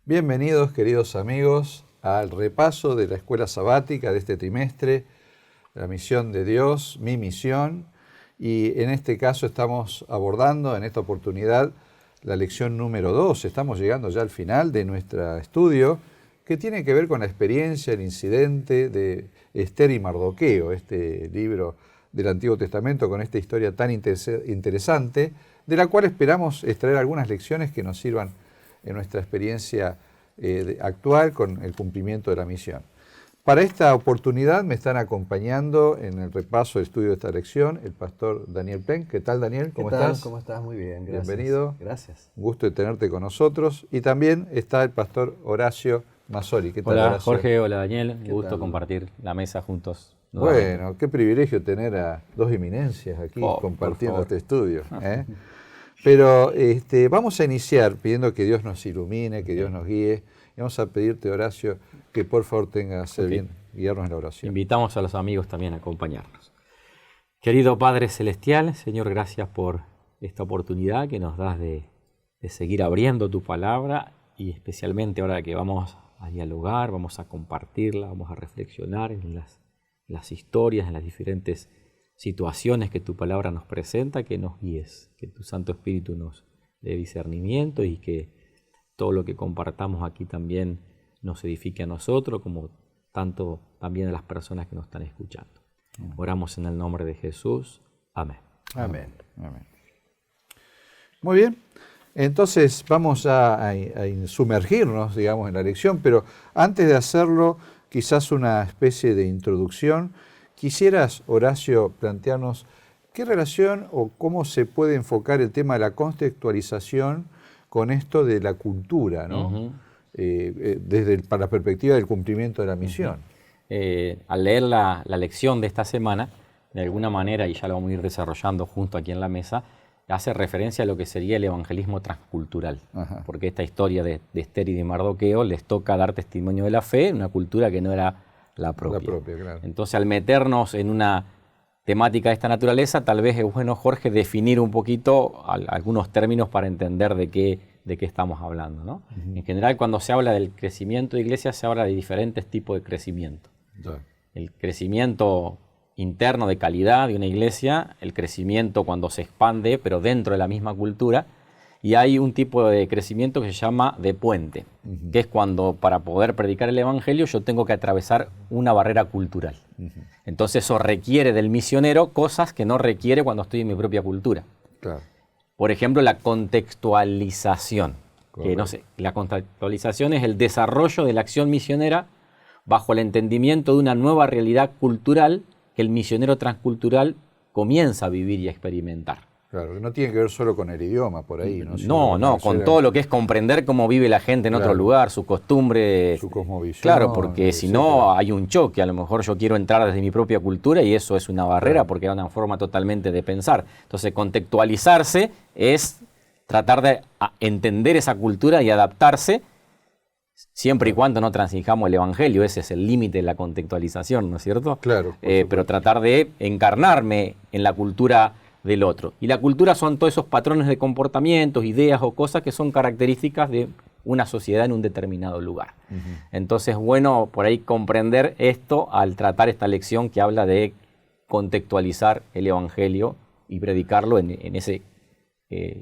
Bienvenidos, queridos amigos, al repaso de la escuela sabática de este trimestre, la misión de Dios, mi misión, y en este caso estamos abordando en esta oportunidad la lección número 2. Estamos llegando ya al final de nuestro estudio, que tiene que ver con la experiencia, el incidente de Esther y Mardoqueo, este libro del Antiguo Testamento con esta historia tan interesante, de la cual esperamos extraer algunas lecciones que nos sirvan en nuestra experiencia actual con el cumplimiento de la misión. Para esta oportunidad me están acompañando en el repaso del estudio de esta lección el pastor Daniel Penck. ¿Qué tal, Daniel? ¿Cómo estás? ¿Cómo estás? Muy bien, gracias. Bienvenido. Gracias. Un gusto de tenerte con nosotros. Y también está el pastor Horacio Mazzoli. ¿Qué tal, Hola, Horacio? Jorge, hola, Daniel. Un gusto tal? compartir la mesa juntos. Bueno, qué privilegio tener a dos eminencias aquí compartiendo este estudio. Pero vamos a iniciar pidiendo que Dios nos ilumine, que Dios nos guíe. Y vamos a pedirte, Horacio, que por favor tengas bien guiarnos en la oración. Invitamos a los amigos también a acompañarnos. Querido Padre Celestial, Señor, gracias por esta oportunidad que nos das de seguir abriendo tu palabra y especialmente ahora que vamos a dialogar, vamos a compartirla, vamos a reflexionar en las historias, en las diferentes situaciones que tu palabra nos presenta, que nos guíes, que tu Santo Espíritu nos dé discernimiento y que todo lo que compartamos aquí también nos edifique a nosotros, como tanto también a las personas que nos están escuchando. Oramos en el nombre de Jesús. Amén. Amén. Amén. Muy bien. Entonces vamos a sumergirnos, digamos, en la lección, pero antes de hacerlo, quizás una especie de introducción. ¿Quisieras, Horacio, plantearnos qué relación o cómo se puede enfocar el tema de la contextualización con esto de la cultura, ¿no? Para la perspectiva del cumplimiento de la misión? Al leer la lección de esta semana, de alguna manera, y ya lo vamos a ir desarrollando junto aquí en la mesa, hace referencia a lo que sería el evangelismo transcultural. Ajá. Porque esta historia de Esther y de Mardoqueo les toca dar testimonio de la fe en una cultura que no era la propia. Claro. Entonces, al meternos en una temática de esta naturaleza, tal vez es bueno, Jorge, definir un poquito algunos términos para entender de qué estamos hablando, ¿no? En general, cuando se habla del crecimiento de iglesia, se habla de diferentes tipos de crecimiento. El crecimiento interno de calidad de una iglesia, el crecimiento cuando se expande, pero dentro de la misma cultura, y hay un tipo de crecimiento que se llama de puente, que es cuando para poder predicar el evangelio yo tengo que atravesar una barrera cultural. Entonces eso requiere del misionero cosas que no requiere cuando estoy en mi propia cultura. Claro. Por ejemplo, la contextualización. Que, no sé, la contextualización es el desarrollo de la acción misionera bajo el entendimiento de una nueva realidad cultural que el misionero transcultural comienza a vivir y a experimentar. Claro, que no tiene que ver solo con el idioma por ahí, ¿no? No, con todo lo que es comprender cómo vive la gente en otro lugar, su costumbre. Su cosmovisión. Claro, porque si no hay un choque, a lo mejor yo quiero entrar desde mi propia cultura y eso es una barrera porque es una forma totalmente de pensar. Entonces, contextualizarse es tratar de entender esa cultura y adaptarse siempre y cuando no transijamos el evangelio. Ese es el límite de la contextualización, ¿no es cierto? Claro. Pero tratar de encarnarme en la cultura del otro. Y la cultura son todos esos patrones de comportamientos, ideas o cosas que son características de una sociedad en un determinado lugar. Entonces, bueno, por ahí comprender esto al tratar esta lección que habla de contextualizar el evangelio y predicarlo en ese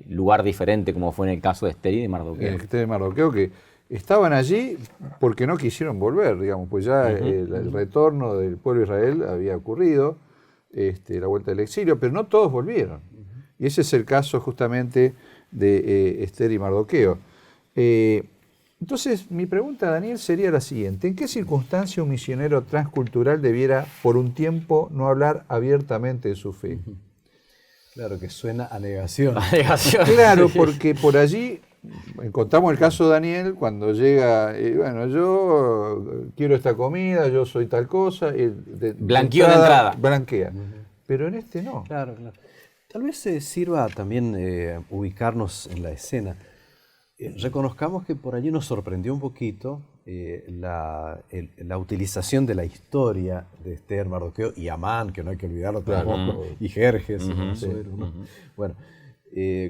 lugar diferente, como fue en el caso de Esther y de Mardoqueo. En Esther y Mardoqueo, que estaban allí porque no quisieron volver, digamos, pues ya el retorno del pueblo de Israel había ocurrido, la vuelta del exilio, pero no todos volvieron. Y ese es el caso justamente de Esther y Mardoqueo. Entonces, mi pregunta, Daniel, sería la siguiente. ¿En qué circunstancia un misionero transcultural debiera, por un tiempo, no hablar abiertamente de su fe? Claro, que suena a negación. Claro, porque por allí encontramos el caso de Daniel cuando llega, bueno, yo quiero esta comida, yo soy tal cosa. Blanqueó de entrada. Blanquea. Pero en este no. Claro. Tal vez sirva también ubicarnos en la escena. Reconozcamos que por allí nos sorprendió un poquito la utilización de la historia de Esther, Mardoqueo y Amán, que no hay que olvidarlo tampoco, y Jerjes, bueno,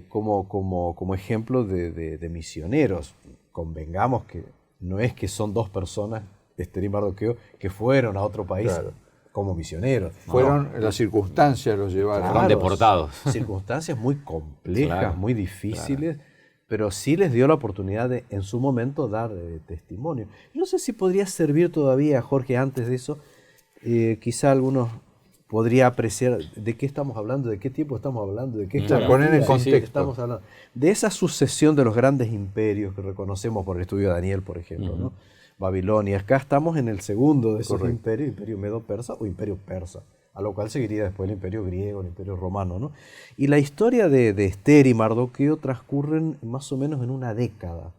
como ejemplo de misioneros, convengamos que no es que son dos personas, Ester y Mardoqueo, que fueron a otro país como misioneros. Fueron, las circunstancias los llevaron. Fueron deportados. Circunstancias muy complejas, muy difíciles, pero sí les dio la oportunidad de, en su momento, dar testimonio. No sé si podría servir todavía, Jorge, antes de eso, quizá algunos podría apreciar de qué estamos hablando, de qué tiempo estamos hablando, de qué poner en contexto. Estamos hablando. De esa sucesión de los grandes imperios que reconocemos por el estudio de Daniel, por ejemplo, ¿no? Babilonia. Acá estamos en el segundo de esos imperios, imperio medo-persa o imperio persa, a lo cual seguiría después el imperio griego, el imperio romano, ¿no? Y la historia de Ester y Mardoqueo transcurren más o menos en una década,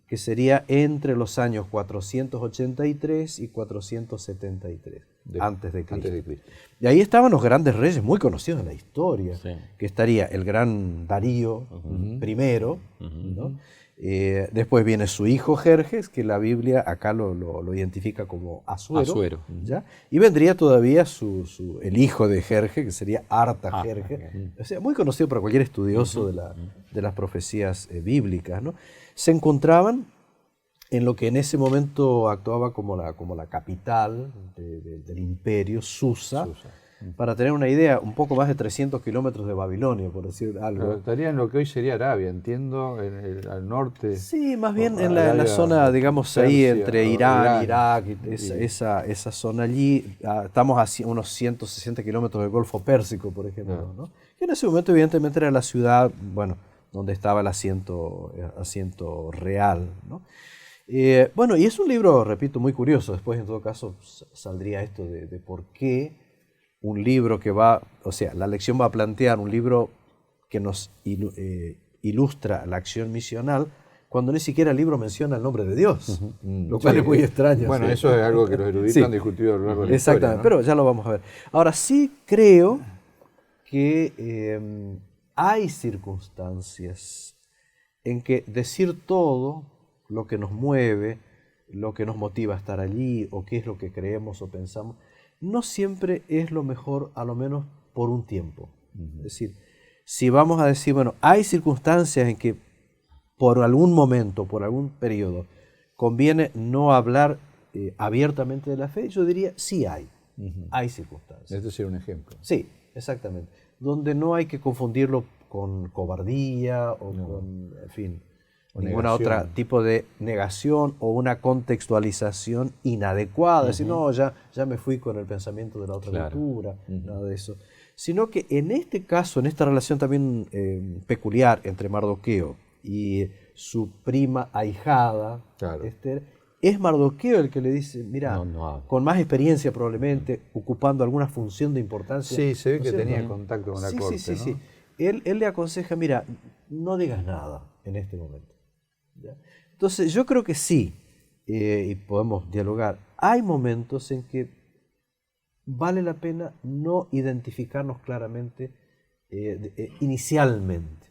que sería entre los años 483 y 473, antes de Cristo. Y ahí estaban los grandes reyes muy conocidos en la historia, que estaría el gran Darío primero, ¿no? Después viene su hijo Jerjes, que la Biblia acá lo identifica como Asuero. ¿Ya? Y vendría todavía el hijo de Jerjes, que sería Artajerjes, o sea, muy conocido para cualquier estudioso de las profecías bíblicas, ¿no? Se encontraban en lo que en ese momento actuaba como la capital del imperio, Susa. Para tener una idea, un poco más de 300 kilómetros de Babilonia, por decir algo. Pero estaría en lo que hoy sería Arabia, entiendo, al norte. Sí, más bien en la zona, digamos, Persia, ahí entre Irán, Irak, esa zona allí. Estamos a unos 160 kilómetros del Golfo Pérsico, por ejemplo, ¿no? Que en ese momento evidentemente era la ciudad, bueno, donde estaba el asiento real, ¿no? Bueno, y es un libro, repito, muy curioso. Después, en todo caso, saldría esto de por qué un libro que va, o sea, la lección va a plantear un libro que nos ilustra la acción misional, cuando ni siquiera el libro menciona el nombre de Dios, lo cual es muy extraño. Bueno, eso es algo que los eruditos han discutido a lo largo de la historia, ¿no? Pero ya lo vamos a ver. Ahora, sí creo que hay circunstancias en que decir todo lo que nos mueve, lo que nos motiva a estar allí, o qué es lo que creemos o pensamos, no siempre es lo mejor, a lo menos por un tiempo. Es decir, si vamos a decir, bueno, hay circunstancias en que por algún momento, por algún periodo, conviene no hablar abiertamente de la fe, yo diría, sí hay. Hay circunstancias. Este sería un ejemplo. Sí, exactamente. Donde no hay que confundirlo con cobardía o con, en fin, ninguna otra tipo de negación o una contextualización inadecuada, decir, no, ya me fui con el pensamiento de la otra cultura, nada de eso. Sino que en este caso, en esta relación también peculiar entre Mardoqueo y su prima ahijada, Ester, es Mardoqueo el que le dice, mira, con más experiencia probablemente, ocupando alguna función de importancia. Sí, se ve que tenía contacto con la corte, ¿no? Sí. Él le aconseja, mira, no digas nada en este momento. ¿Ya? Entonces yo creo que sí, y podemos dialogar, hay momentos en que vale la pena no identificarnos claramente inicialmente.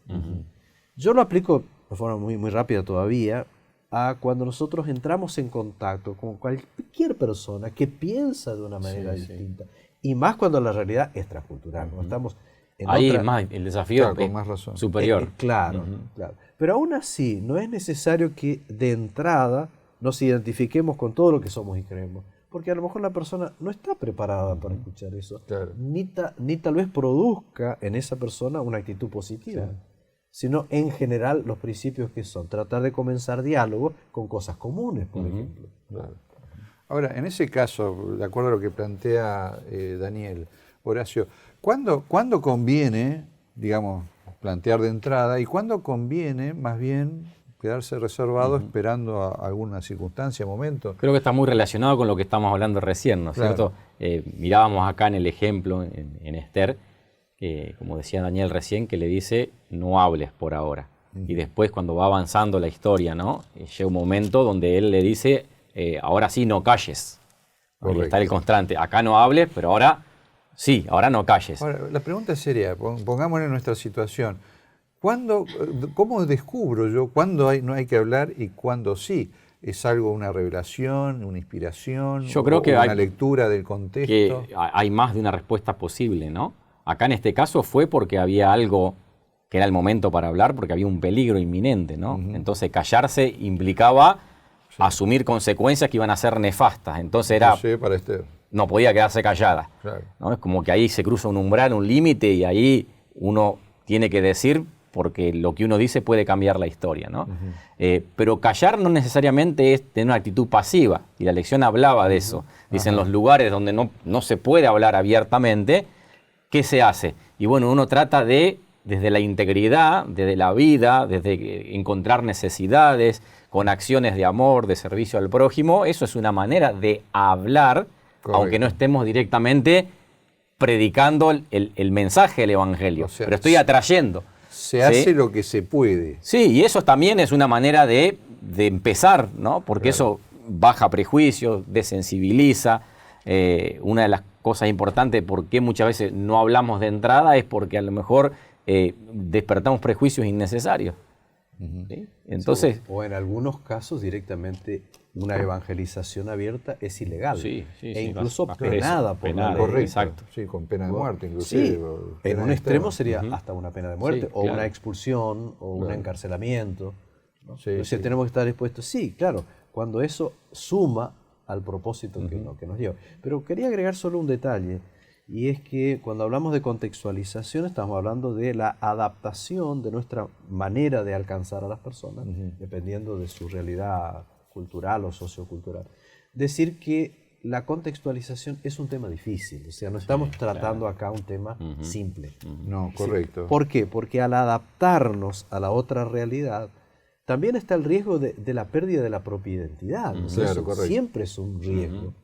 Yo lo aplico de forma muy, muy rápida todavía a cuando nosotros entramos en contacto con cualquier persona que piensa de una manera distinta, y más cuando la realidad es transcultural, cuando estamos en ahí otra... es más, el desafío con más razón. Superior. Claro. Pero aún así, no es necesario que de entrada nos identifiquemos con todo lo que somos y creemos, porque a lo mejor la persona no está preparada para escuchar eso, ni tal vez produzca en esa persona una actitud positiva, sino en general los principios que son tratar de comenzar diálogo con cosas comunes, por ejemplo. Ahora, en ese caso, de acuerdo a lo que plantea Daniel, Horacio, ¿cuándo conviene, digamos, plantear de entrada, y cuándo conviene más bien quedarse reservado esperando a alguna circunstancia, momento? Creo que está muy relacionado con lo que estamos hablando recién, ¿no es cierto? Mirábamos acá en el ejemplo, en Ester, como decía Daniel recién, que le dice, no hables por ahora. Y después, cuando va avanzando la historia, ¿no? Llega un momento donde él le dice, ahora sí, no calles. Ahí está el constante, acá no hables, pero ahora... sí, ahora no calles. Ahora, la pregunta es seria, pongámosle en nuestra situación. ¿Cómo descubro yo cuándo no hay que hablar y cuándo sí? ¿Es algo, una revelación, una inspiración, yo creo que una lectura del contexto? Que hay más de una respuesta posible, ¿no? Acá en este caso fue porque había algo que era el momento para hablar porque había un peligro inminente, ¿no? Entonces callarse implicaba asumir consecuencias que iban a ser nefastas. Entonces era... para Esther. No podía quedarse callada. Claro. ¿No? Es como que ahí se cruza un umbral, un límite, y ahí uno tiene que decir, porque lo que uno dice puede cambiar la historia, ¿no? Pero callar no necesariamente es tener una actitud pasiva, y la lección hablaba de eso. Dice, en los lugares donde no se puede hablar abiertamente, ¿qué se hace? Y bueno, uno trata de, desde la integridad, desde la vida, desde encontrar necesidades, con acciones de amor, de servicio al prójimo. Eso es una manera de hablar, correcto, aunque no estemos directamente predicando el mensaje del Evangelio, o sea, pero estoy atrayendo. Se hace lo que se puede. Sí, y eso también es una manera de empezar, ¿no? Porque eso baja prejuicios, desensibiliza. Una de las cosas importantes por qué muchas veces no hablamos de entrada es porque a lo mejor despertamos prejuicios innecesarios. ¿Sí? Entonces, o en algunos casos directamente una evangelización abierta es ilegal, incluso penada por la ley. Correcto, exacto. Sí, con pena de muerte inclusive. Sí, en un extremo sería hasta una pena de muerte, o una expulsión, o un encarcelamiento, ¿no? Entonces tenemos que estar dispuestos, claro, cuando eso suma al propósito que nos lleva. Pero quería agregar solo un detalle, y es que cuando hablamos de contextualización estamos hablando de la adaptación de nuestra manera de alcanzar a las personas, dependiendo de su realidad cultural o sociocultural. Decir que la contextualización es un tema difícil, o sea, no estamos tratando acá un tema simple. No, correcto. ¿Por qué? Porque al adaptarnos a la otra realidad, también está el riesgo de la pérdida de la propia identidad. Siempre es un riesgo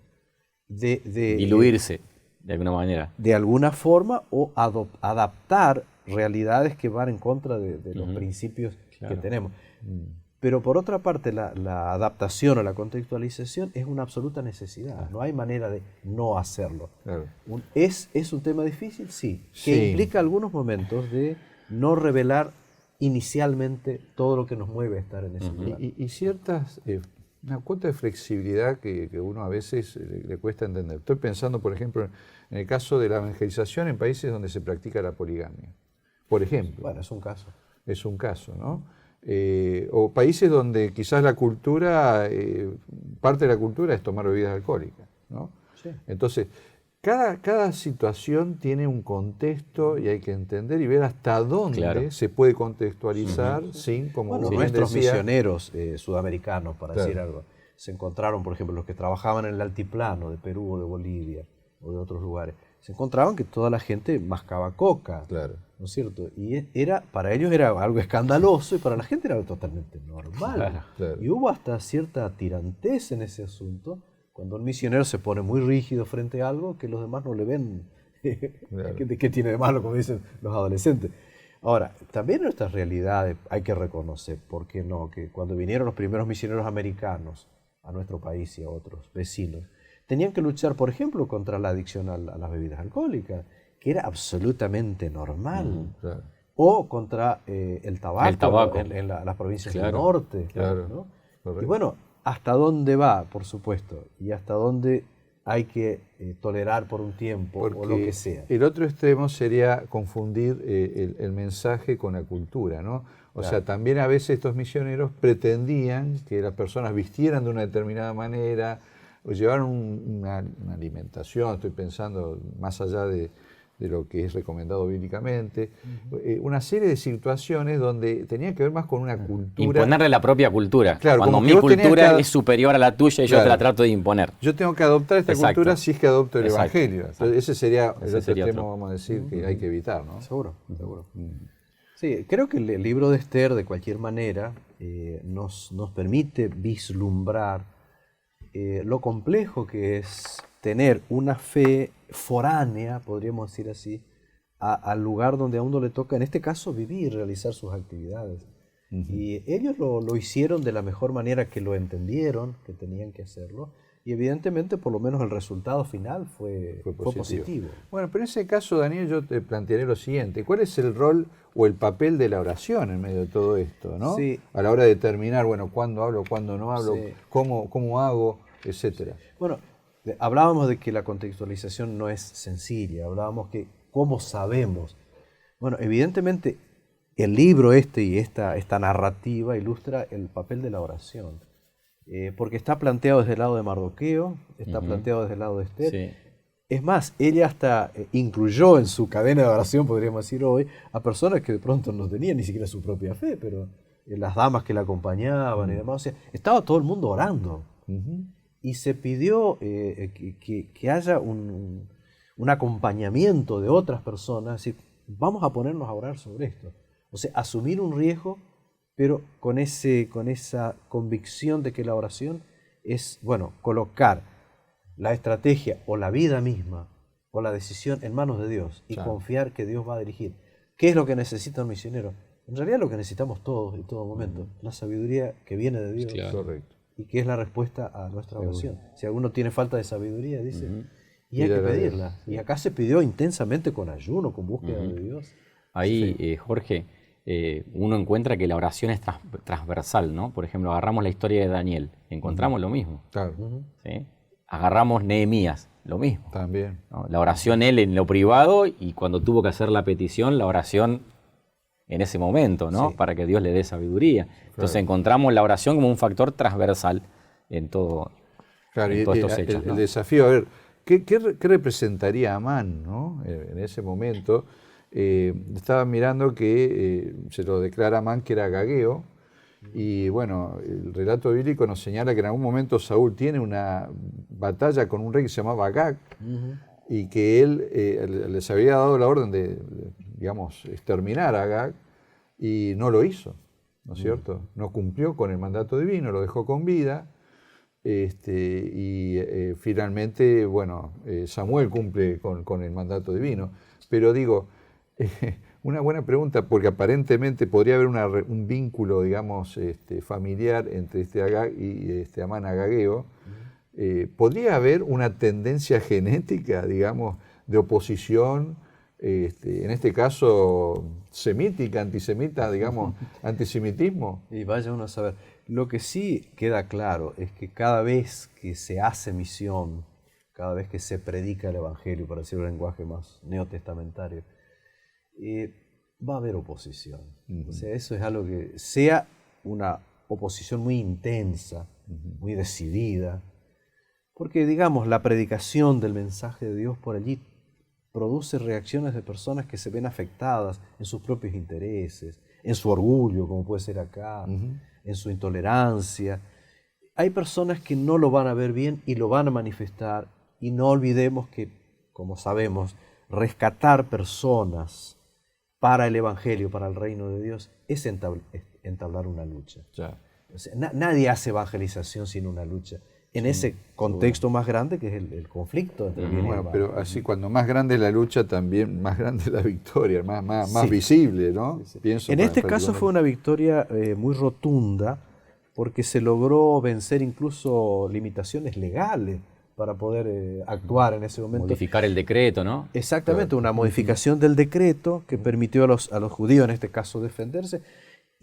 de diluirse. De alguna manera. De alguna forma, o adaptar realidades que van en contra de los principios que tenemos. Pero por otra parte, la adaptación o la contextualización es una absoluta necesidad. No hay manera de no hacerlo. Claro. ¿Es un tema difícil? Sí. Que implica algunos momentos de no revelar inicialmente todo lo que nos mueve a estar en ese lugar. Y ciertas... una cuota de flexibilidad que uno a veces le cuesta entender. Estoy pensando, por ejemplo, en el caso de la evangelización en países donde se practica la poligamia. Por ejemplo. Bueno, es un caso. Es un caso, ¿no? O países donde quizás la cultura, parte de la cultura es tomar bebidas alcohólicas, ¿no? Sí. Entonces, cada situación tiene un contexto y hay que entender y ver hasta dónde se puede contextualizar sin, como nuestros misioneros sudamericanos, para decir algo, se encontraron, por ejemplo, los que trabajaban en el altiplano de Perú o de Bolivia o de otros lugares, se encontraban que toda la gente mascaba coca, ¿no es cierto? Y para ellos era algo escandaloso y para la gente era totalmente normal. Y hubo hasta cierta tirantez en ese asunto, cuando un misionero se pone muy rígido frente a algo que los demás no le ven. ¿Qué tiene de malo, como dicen los adolescentes? Ahora, también en nuestras realidades hay que reconocer, ¿por qué no?, que cuando vinieron los primeros misioneros americanos a nuestro país y a otros vecinos, tenían que luchar, por ejemplo, contra la adicción a las bebidas alcohólicas, que era absolutamente normal. O contra el tabaco, en las provincias del norte. ¿No? Y bueno, hasta dónde va, por supuesto, y hasta dónde hay que tolerar por un tiempo, porque o lo que sea. El otro extremo sería confundir el mensaje con la cultura, ¿no? O sea, también a veces estos misioneros pretendían que las personas vistieran de una determinada manera, o llevaran una alimentación, estoy pensando más allá de lo que es recomendado bíblicamente, una serie de situaciones donde tenía que ver más con una cultura. Imponerle la propia cultura. Claro, cuando mi cultura es superior a la tuya y yo te la trato de imponer. Yo tengo que adoptar esta cultura si es que adopto el Evangelio. Entonces, ese sería el otro tema, vamos a decir, que hay que evitar, ¿no? Seguro. Sí, creo que el libro de Esther, de cualquier manera, nos permite vislumbrar lo complejo que es tener una fe foránea, podríamos decir así, al lugar donde a uno le toca, en este caso, vivir, realizar sus actividades. Y ellos lo hicieron de la mejor manera que lo entendieron, que tenían que hacerlo, y evidentemente por lo menos el resultado final fue positivo. Bueno, pero en ese caso, Daniel, yo te plantearé lo siguiente: ¿cuál es el rol o el papel de la oración en medio de todo esto, ¿no? Sí. A la hora de determinar, bueno, cuándo hablo, cuándo no hablo, cómo hago, etcétera. Bueno, hablábamos de que la contextualización no es sencilla, hablábamos que cómo sabemos. Bueno, evidentemente el libro y esta narrativa ilustra el papel de la oración. Porque está planteado desde el lado de Mardoqueo, está planteado desde el lado de Esther. Sí. Es más, ella hasta incluyó en su cadena de oración, podríamos decir hoy, a personas que de pronto no tenían ni siquiera su propia fe, pero las damas que la acompañaban y demás. O sea, estaba todo el mundo orando. Y se pidió que haya un acompañamiento de otras personas, es decir, vamos a ponernos a orar sobre esto. O sea, asumir un riesgo, pero con esa convicción de que la oración es, bueno, colocar la estrategia o la vida misma o la decisión en manos de Dios y confiar que Dios va a dirigir. ¿Qué es lo que necesita un misionero? En realidad lo que necesitamos todos en todo momento, la sabiduría que viene de Dios. Claro. Correcto. Y que es la respuesta a nuestra oración. Si alguno tiene falta de sabiduría, dice, y hay que pedirla. Y acá se pidió intensamente con ayuno, con búsqueda de Dios. Ahí, Jorge, uno encuentra que la oración es transversal, ¿no? Por ejemplo, agarramos la historia de Daniel, encontramos lo mismo. Claro. ¿Sí? Agarramos Nehemías, lo mismo. También. ¿No? La oración él en lo privado y cuando tuvo que hacer la petición, la oración en ese momento, ¿no? Sí. Para que Dios le dé sabiduría. Entonces encontramos la oración como un factor transversal en todo. Claro, en todos estos hechos, el ¿no? desafío, a ver, ¿qué representaría Amán, ¿no? En ese momento? Estaba mirando que se lo declara Amán que era agageo, y bueno, el relato bíblico nos señala que en algún momento Saúl tiene una batalla con un rey que se llamaba Agag, y que él les había dado la orden de, digamos, exterminar a Agag, y no lo hizo, ¿no es cierto? No cumplió con el mandato divino, lo dejó con vida. Finalmente, bueno, Samuel cumple con el mandato divino. Pero digo, una buena pregunta, porque aparentemente podría haber un vínculo, digamos, familiar entre Agag y Amán agageo. ¿Podría haber una tendencia genética, digamos, de oposición, en este caso semítica, antisemita, digamos, antisemitismo? Y vaya uno a saber. Lo que sí queda claro es que cada vez que se hace misión, cada vez que se predica el Evangelio, para decir un lenguaje más neotestamentario, va a haber oposición. O sea, eso es algo que sea una oposición muy intensa, muy decidida, porque digamos, la predicación del mensaje de Dios por allí produce reacciones de personas que se ven afectadas en sus propios intereses, en su orgullo, como puede ser acá, en su intolerancia. Hay personas que no lo van a ver bien y lo van a manifestar, y no olvidemos que, como sabemos, rescatar personas para el Evangelio, para el reino de Dios, es entablar una lucha. Ya. O sea, nadie hace evangelización sin una lucha. En ese contexto más grande que es el conflicto entre bien y Bueno, mal. pero así cuando más grande es la lucha, también más grande es la victoria, más visible, ¿no? Sí. Pienso En este caso fue una victoria muy rotunda, porque se logró vencer incluso limitaciones legales para poder actuar en ese momento. Modificar el decreto, ¿no? Exactamente, una modificación del decreto que permitió a los judíos, en este caso, defenderse.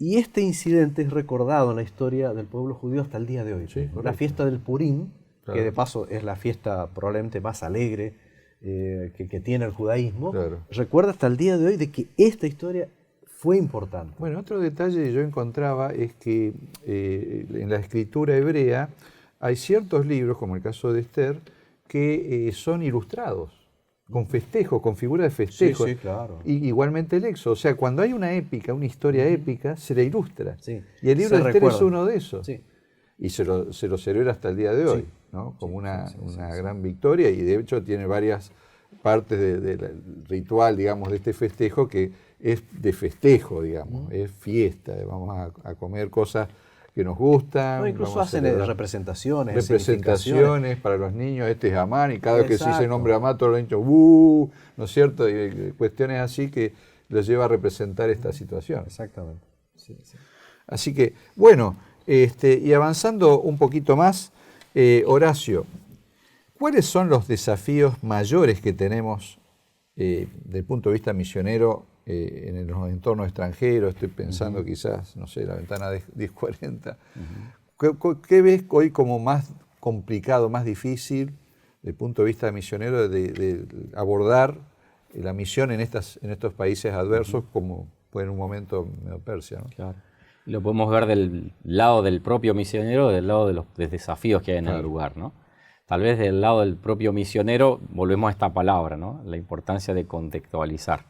Y este incidente es recordado en la historia del pueblo judío hasta el día de hoy. La fiesta del Purim, que de paso es la fiesta probablemente más alegre que tiene el judaísmo, recuerda hasta el día de hoy de que esta historia fue importante. Bueno, otro detalle que yo encontraba es que en la escritura hebrea hay ciertos libros, como el caso de Esther, que son ilustrados, con festejos, con figuras de festejos. Sí, claro. Y igualmente el Éxodo. O sea, cuando hay una épica, una historia épica, se la ilustra. Sí. Y el libro de Esther recuerda. es uno de esos. Sí. Y se lo celebra hasta el día de hoy, ¿no? Como una gran victoria, y de hecho tiene varias partes del ritual, digamos, de este festejo, que es de festejo, digamos, es fiesta, vamos a comer cosas que nos gustan. No, incluso hacen representaciones. Representaciones para los niños, este es Amán, y cada vez que se dice el nombre Amán, todos los niños, ¿no es cierto? Y cuestiones así que los lleva a representar esta situación. Exactamente. Sí. Así que, bueno, y avanzando un poquito más, Horacio, ¿cuáles son los desafíos mayores que tenemos desde el punto de vista misionero en los entornos extranjeros? Estoy pensando quizás, no sé, la ventana de 1040. ¿Qué ves hoy como más complicado, más difícil, desde el punto de vista misionero, de abordar la misión en estos países adversos, como fue en un momento medio Persia, ¿no? Claro. Lo podemos ver del lado del propio misionero, del lado de los desafíos que hay en el lugar, ¿no? Tal vez del lado del propio misionero, volvemos a esta palabra, ¿no? La importancia de contextualizar.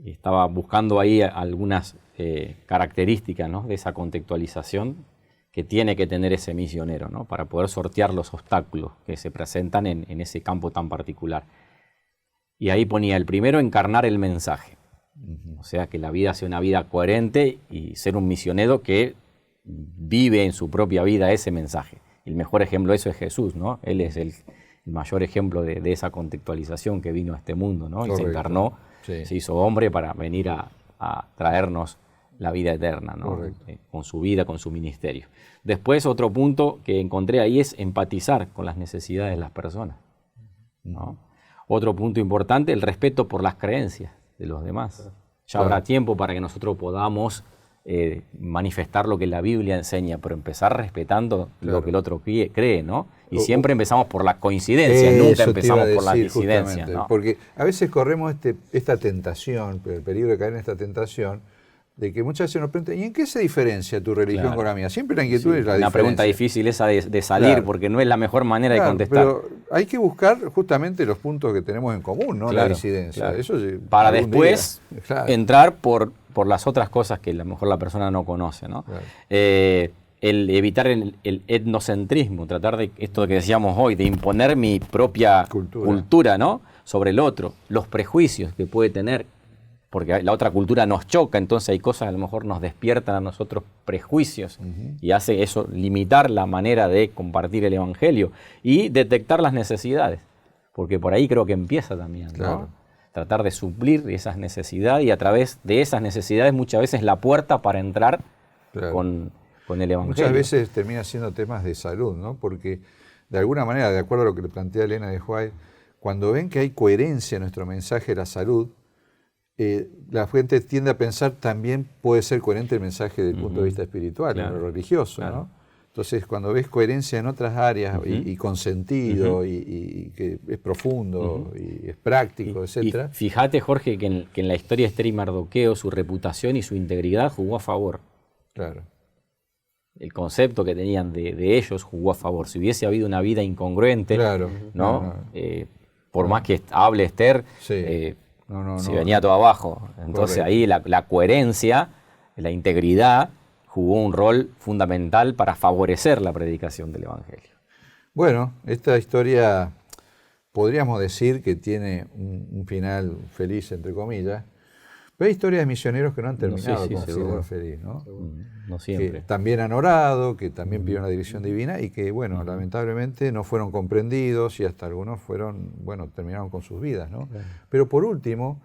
Estaba buscando ahí algunas características, ¿no?, de esa contextualización que tiene que tener ese misionero, ¿no?, para poder sortear los obstáculos que se presentan en ese campo tan particular. Y ahí ponía el primero, encarnar el mensaje. O sea, que la vida sea una vida coherente y ser un misionero que vive en su propia vida ese mensaje. El mejor ejemplo de eso es Jesús, ¿no? Él es el mayor ejemplo de esa contextualización que vino a este mundo, ¿no? Y se encarnó, se hizo hombre para venir a traernos la vida eterna, ¿no? Con su vida, con su ministerio. Después, otro punto que encontré ahí es empatizar con las necesidades de las personas, ¿no? Otro punto importante, el respeto por las creencias de los demás. Ya habrá tiempo para que nosotros podamos manifestar lo que la Biblia enseña, pero empezar respetando lo que el otro cree, ¿no? Y siempre empezamos por la coincidencia, nunca empezamos por la disidencia, ¿no? Porque a veces corremos esta tentación, el peligro de caer en esta tentación, de que muchas veces nos preguntan, ¿y en qué se diferencia tu religión con la mía? Siempre la inquietud es la diferencia. Una pregunta difícil esa de salir, porque no es la mejor manera de contestar. Pero hay que buscar justamente los puntos que tenemos en común, ¿no? La disidencia. Eso para después entrar por las otras cosas que a lo mejor la persona no conoce, ¿no? El evitar el etnocentrismo, tratar de esto que decíamos hoy, de imponer mi propia cultura, ¿no?, sobre el otro, los prejuicios que puede tener, porque la otra cultura nos choca, entonces hay cosas que a lo mejor nos despiertan a nosotros prejuicios y hace eso limitar la manera de compartir el Evangelio y detectar las necesidades, porque por ahí creo que empieza también, ¿no? Tratar de suplir esas necesidades y a través de esas necesidades muchas veces la puerta para entrar con el Evangelio. Muchas veces termina siendo temas de salud, ¿no? Porque de alguna manera, de acuerdo a lo que le plantea Elena de White, cuando ven que hay coherencia en nuestro mensaje de la salud, la gente tiende a pensar también puede ser coherente el mensaje desde el punto de vista espiritual, en lo religioso, ¿no? Entonces, cuando ves coherencia en otras áreas y con sentido y que es profundo y es práctico, etc. Y fíjate, Jorge, que en la historia de Esther y Mardoqueo su reputación y su integridad jugó a favor. Claro. El concepto que tenían de ellos jugó a favor. Si hubiese habido una vida incongruente, ¿no? Por más que hable Esther, se venía todo abajo. Entonces ahí la coherencia, la integridad, jugó un rol fundamental para favorecer la predicación del Evangelio. Bueno, esta historia podríamos decir que tiene un final feliz, entre comillas, pero hay historias de misioneros que no han terminado con un final feliz, ¿no? No siempre. Que también han orado, que también pidieron la dirección divina y que, bueno, lamentablemente no fueron comprendidos y hasta algunos terminaron con sus vidas, ¿no? Pero por último,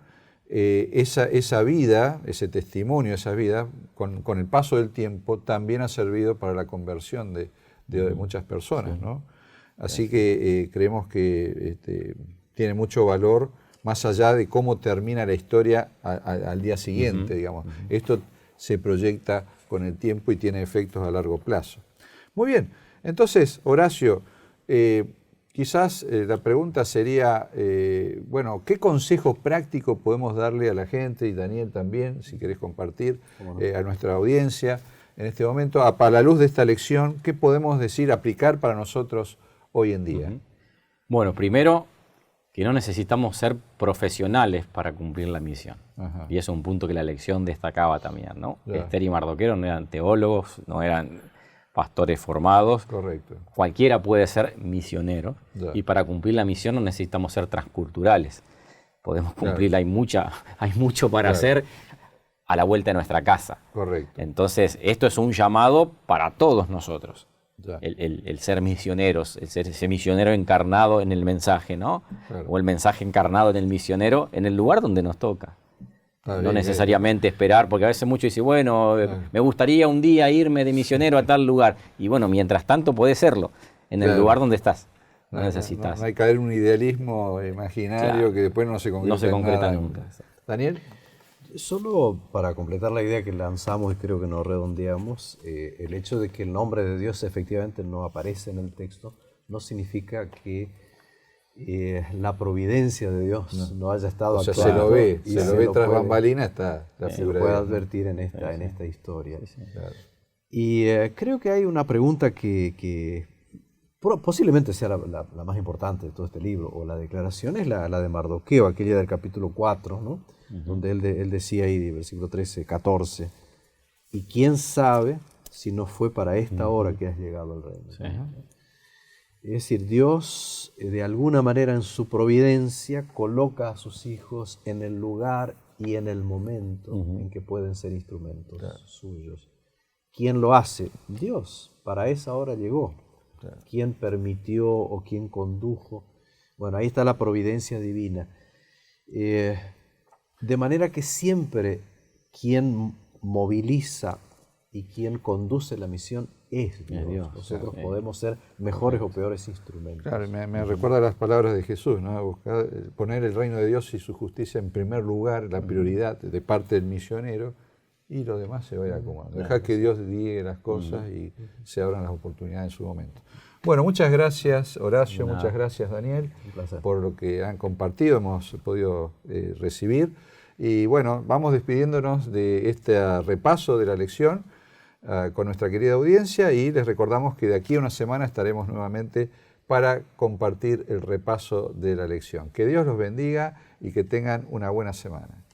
esa vida, ese testimonio, esa vida, con el paso del tiempo, también ha servido para la conversión de muchas personas, ¿no? Así que creemos que tiene mucho valor, más allá de cómo termina la historia al día siguiente, digamos. Esto se proyecta con el tiempo y tiene efectos a largo plazo. Muy bien, entonces, Horacio, quizás la pregunta sería, ¿qué consejos prácticos podemos darle a la gente, y Daniel también, si querés compartir, a nuestra audiencia en este momento, para la luz de esta lección, qué podemos decir, aplicar para nosotros hoy en día? Bueno, primero, que no necesitamos ser profesionales para cumplir la misión. Y eso es un punto que la lección destacaba también, ¿no? Esther y Mardoqueo no eran teólogos, no eran pastores formados. Correcto. Cualquiera puede ser misionero. Y para cumplir la misión no necesitamos ser transculturales. Podemos cumplirla, hay mucho para hacer a la vuelta de nuestra casa. Correcto. Entonces, esto es un llamado para todos nosotros. El ser misioneros, el ser ese misionero encarnado en el mensaje, ¿no? O el mensaje encarnado en el misionero en el lugar donde nos toca. No necesariamente esperar, porque a veces muchos dicen, me gustaría un día irme de misionero a tal lugar. Y bueno, mientras tanto puede serlo, en el lugar donde estás. No necesitas. No hay que caer en un idealismo imaginario que después no se concreta nunca. Daniel. Solo para completar la idea que lanzamos y creo que nos redondeamos, el hecho de que el nombre de Dios efectivamente no aparece en el texto no significa que la providencia de Dios no haya estado O sea, actuando. se lo ve tras bambalina, está la Se figura lo puede de Dios, ¿no? advertir en esta historia. Claro. Y creo que hay una pregunta que posiblemente sea la más importante de todo este libro, o la declaración, es la de Mardoqueo, aquella del capítulo 4, ¿no? Donde él decía ahí, versículo 13, 14, y quién sabe si no fue para esta hora que has llegado al reino. Sí. Es decir, Dios de alguna manera en su providencia coloca a sus hijos en el lugar y en el momento en que pueden ser instrumentos suyos. ¿Quién lo hace? Dios. Para esa hora llegó. Claro. ¿Quién permitió o quién condujo? Bueno, ahí está la providencia divina. De manera que siempre quien moviliza y quien conduce la misión es Dios. Nosotros podemos ser mejores o peores instrumentos. Claro, me recuerda las palabras de Jesús, ¿no? Buscar, poner el reino de Dios y su justicia en primer lugar, la prioridad de parte del misionero, y lo demás se va a ir acomodando. Dejar que Dios diga las cosas y se abran las oportunidades en su momento. Bueno, muchas gracias Horacio, muchas gracias Daniel por lo que han compartido, hemos podido recibir. Y bueno, vamos despidiéndonos de este repaso de la lección con nuestra querida audiencia, y les recordamos que de aquí a una semana estaremos nuevamente para compartir el repaso de la lección. Que Dios los bendiga y que tengan una buena semana.